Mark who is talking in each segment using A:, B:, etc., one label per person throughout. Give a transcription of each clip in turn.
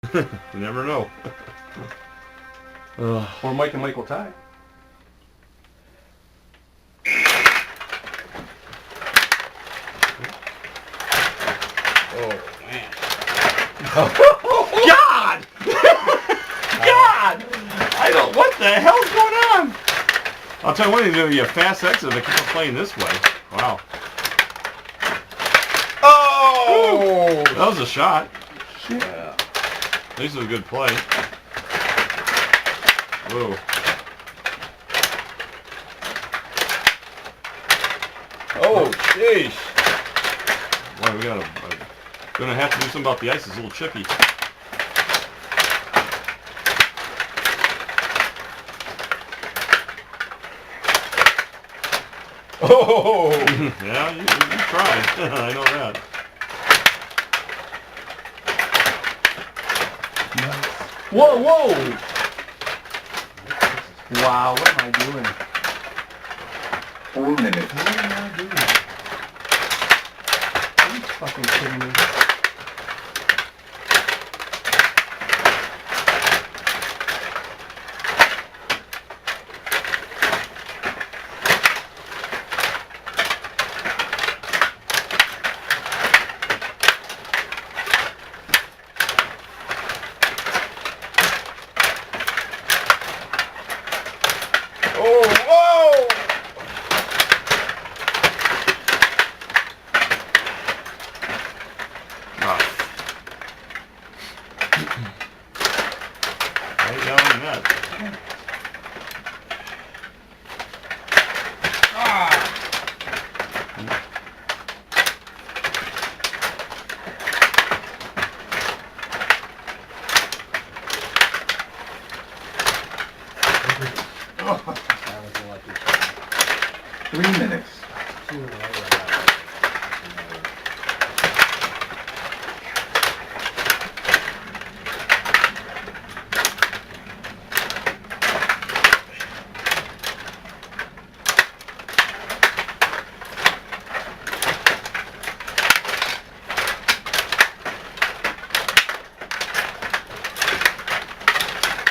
A: You never know.
B: Or Mike and Mike will tie.
A: Oh, man.
B: God! God! I don't... What the hell's going on?
A: I'll tell you what, it'll be a fast exit if I keep on playing this way. Wow.
B: Oh!
A: That was a shot.
B: Shit.
A: Yeah. At least it was a good play. Whoa.
B: Oh, jeez.
A: Boy, we gotta... gonna have to do something about the ice. It's a little chippy.
B: Oh!
A: Yeah, you tried. I know that.
B: Whoa, whoa! Wow, what am I doing?
C: 4 minutes.
B: What am I doing? Are you fucking kidding me? Oh, whoa!
A: Right down the net.
B: Oh.
C: 3 minutes.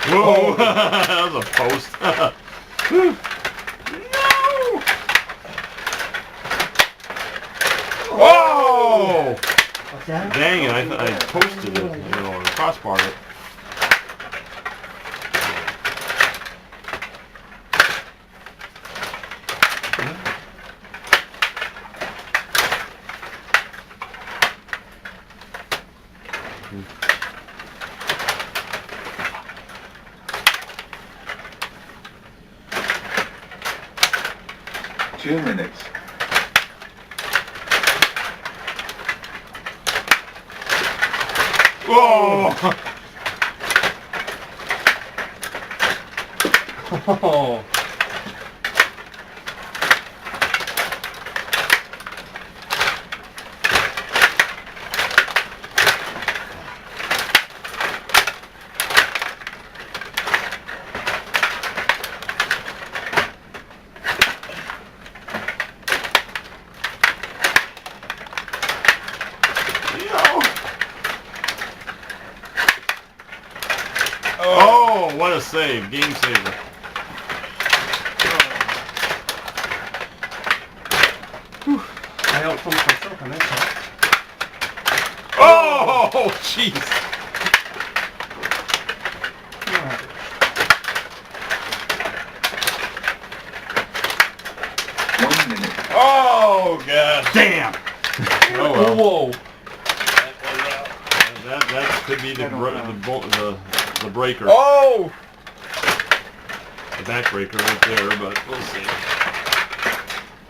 A: Whoa! That was a post.
B: No!
A: Whoa!
D: What's that?
A: Dang it, I posted it, you know, or crossbarred it.
C: Two minutes.
A: Whoa!
B: Oh.
A: Oh, what a save. Game saver.
B: I outpunched myself on that shot.
A: Oh, jeez.
B: Yeah.
C: 1 minute.
A: Oh, god damn. Oh, well.
B: Whoa.
A: That could be the breaker.
B: Oh!
A: The back breaker right there, but we'll see.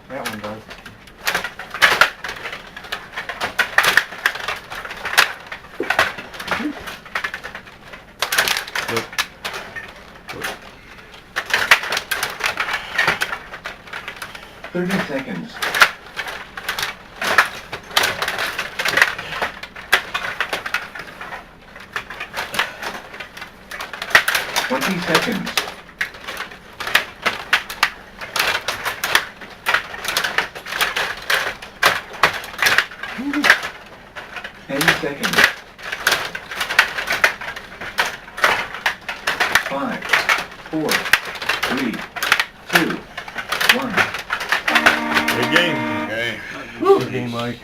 B: That one does.
A: Yep.
C: 30 seconds. Seconds. 10 seconds. 5, 4, 3, 2, 1.
A: Good game.
B: Okay.
D: Good game, Mike.